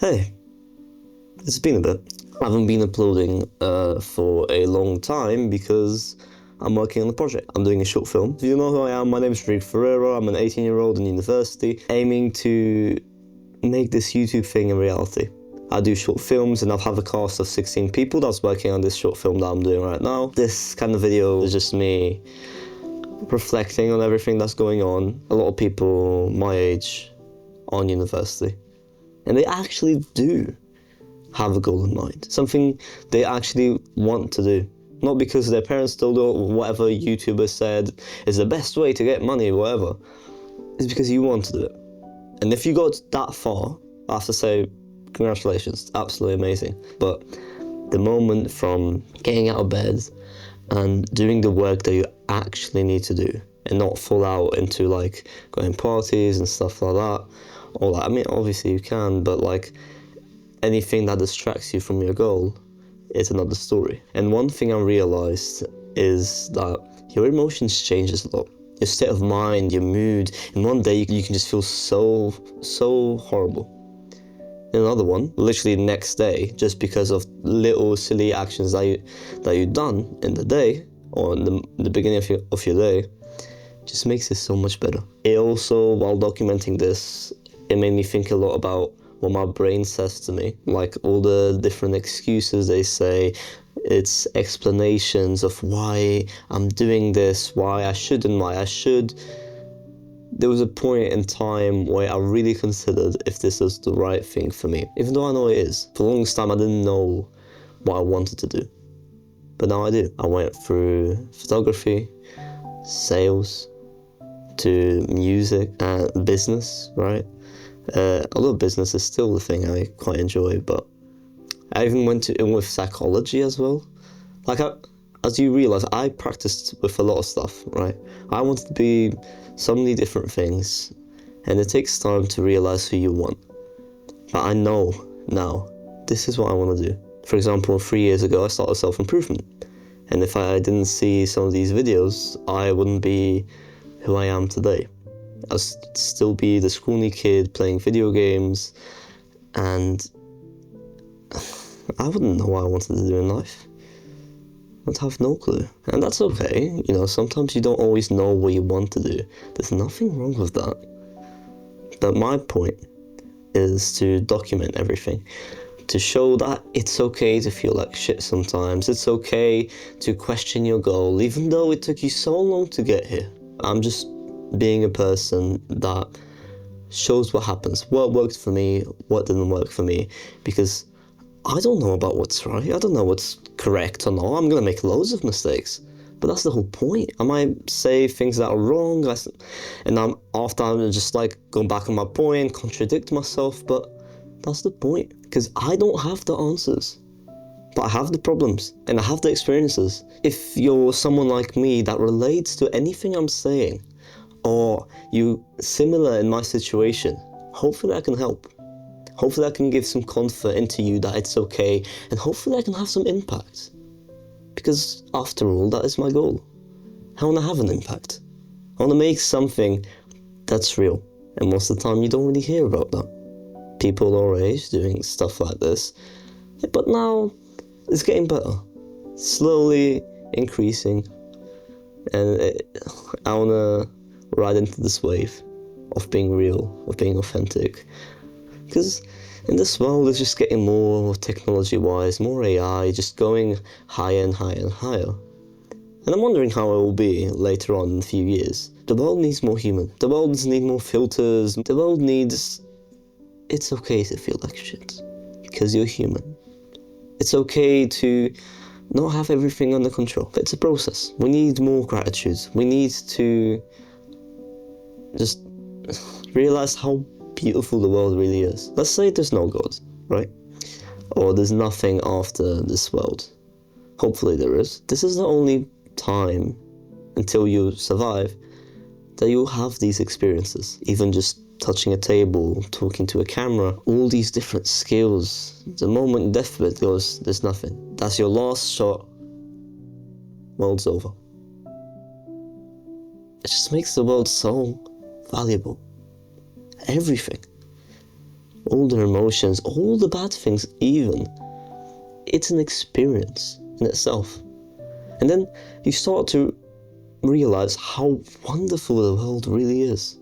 Hey, it's been a bit. I haven't been uploading for a long time because I'm working on a project. I'm doing a short film. Do you know who I am? My name is Rodrigo Ferreira. I'm an 18-year-old in university aiming to make this YouTube thing a reality. I do short films and I have a cast of 16 people that's working on this short film that I'm doing right now. This kind of video is just me reflecting on everything that's going on. A lot of people my age on university. And they actually do have a goal in mind, something they actually want to do. Not because their parents told them or whatever YouTuber said is the best way to get money or whatever. It's because you want to do it. And if you got that far, I have to say, congratulations, absolutely amazing. But the moment from getting out of bed and doing the work that you actually need to do and not fall out into like going parties and stuff like that, or like, I mean, obviously you can, but like anything that distracts you from your goal is another story. And one thing I realized is that your emotions changes a lot. Your state of mind, your mood, and one day you can just feel so horrible. In another one, literally the next day, just because of little silly actions that you've done in the day or in the beginning of your day, just makes it so much better. It also, while documenting this, it made me think a lot about what my brain says to me, like all the different excuses they say. It's explanations of why I'm doing this, why I shouldn't, why I should. There was a point in time where I really considered if this was the right thing for me, even though I know it is. For the longest time I didn't know what I wanted to do, but now I do. I went through photography, sales, to music and business, right? Although business is still the thing I quite enjoy, but I even went in with psychology as well. Like, as you realize, I practiced with a lot of stuff, right? I wanted to be so many different things, and it takes time to realize who you want. But I know now, this is what I want to do. For example, 3 years ago, I started self-improvement. And if I didn't see some of these videos, I wouldn't be who I am today. I'll still be the scrawny kid playing video games, and I wouldn't know what I wanted to do in life. I'd have no clue. And that's okay, you know, sometimes you don't always know what you want to do. There's nothing wrong with that. But my point is to document everything, to show that it's okay to feel like shit sometimes. It's okay to question your goal, even though it took you so long to get here. I'm just being a person that shows what happens, what worked for me, what didn't work for me, because I don't know about what's right, I don't know what's correct or not. I'm gonna make loads of mistakes, but that's the whole point. I might say things that are wrong, and after I'm just like going back on my point, contradict myself, but that's the point, because I don't have the answers. But I have the problems, and I have the experiences. If you're someone like me that relates to anything I'm saying, or you similar in my situation, hopefully I can help. Hopefully I can give some comfort into you that it's okay, and hopefully I can have some impact. Because after all, that is my goal. I want to have an impact. I want to make something that's real, and most of the time you don't really hear about that. People our age doing stuff like this, but now it's getting better, slowly increasing, and I want to ride into this wave of being real, of being authentic, because in this world it's just getting more technology-wise, more AI, just going higher and higher and higher. And I'm wondering how it will be later on in a few years. The world needs more human. The world doesn't need more filters. The world needs... It's okay to feel like shit, because you're human. It's okay to not have everything under control. It's a process. We need more gratitude. We need to just realize how beautiful the world really is. Let's say there's no God, right? Or there's nothing after this world. Hopefully there is. This is the only time until you survive that you'll have these experiences. Even just touching a table, talking to a camera, all these different skills. The moment deathbed goes, there's nothing. That's your last shot. World's over. It just makes the world so valuable. Everything. all the emotions, all the bad things even. It's an experience in itself. And then you start to realize how wonderful the world really is.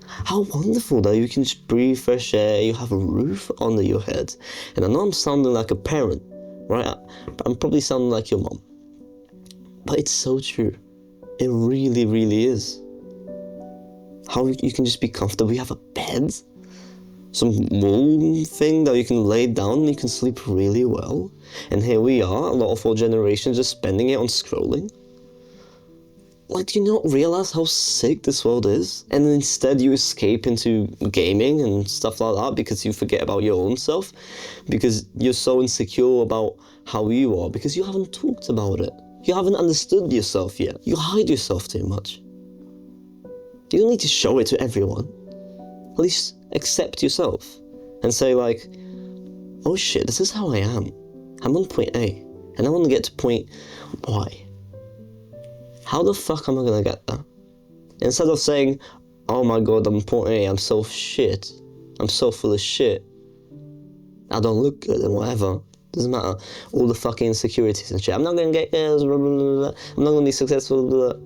How wonderful that you can just breathe fresh air, you have a roof under your head. And I know I'm sounding like a parent, right? I'm probably sounding like your mom. But it's so true. It really, really is. How you can just be comfortable. You have a bed, some wool thing that you can lay down and you can sleep really well. And here we are, a lot of our generation just spending it on scrolling. Like, do you not realize how sick this world is? And then instead you escape into gaming and stuff like that because you forget about your own self, because you're so insecure about how you are, because you haven't talked about it. You haven't understood yourself yet. You hide yourself too much. You don't need to show it to everyone. At least accept yourself and say like, oh shit, this is how I am. I'm on point A and I want to get to point Y. How the fuck am I gonna get there? Instead of saying, oh my god, I'm point A, I'm so shit. I'm so full of shit. I don't look good and whatever. Doesn't matter. All the fucking insecurities and shit. I'm not gonna get this, blah, blah, blah, blah. I'm not gonna be successful, blah, blah.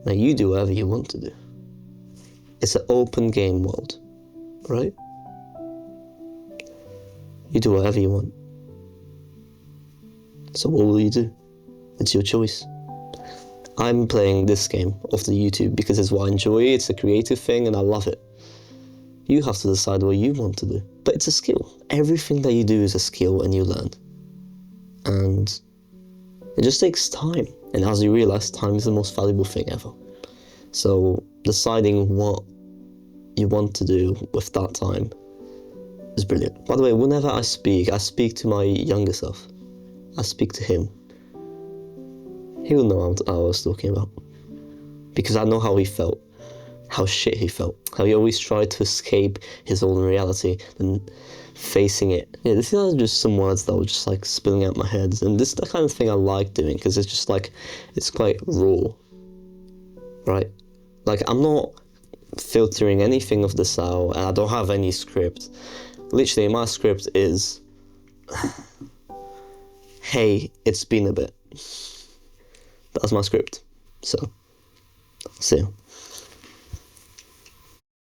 Now you do whatever you want to do. It's an open game world, right? You do whatever you want. So what will you do? It's your choice. I'm playing this game off the YouTube because it's what I enjoy, it's a creative thing and I love it. You have to decide what you want to do. But it's a skill. Everything that you do is a skill and you learn. And it just takes time. And as you realize, time is the most valuable thing ever. So deciding what you want to do with that time is brilliant. By the way, whenever I speak to my younger self. I speak to him. He'll know what I was talking about. Because I know how he felt. How shit he felt. How he always tried to escape his own reality and facing it. Yeah, this is just some words that were just like spilling out my head. And this is the kind of thing I like doing because it's just like, it's quite raw. Right? Like, I'm not filtering anything of this out and I don't have any script. Literally, my script is, hey, it's been a bit. That's my script. So, see you.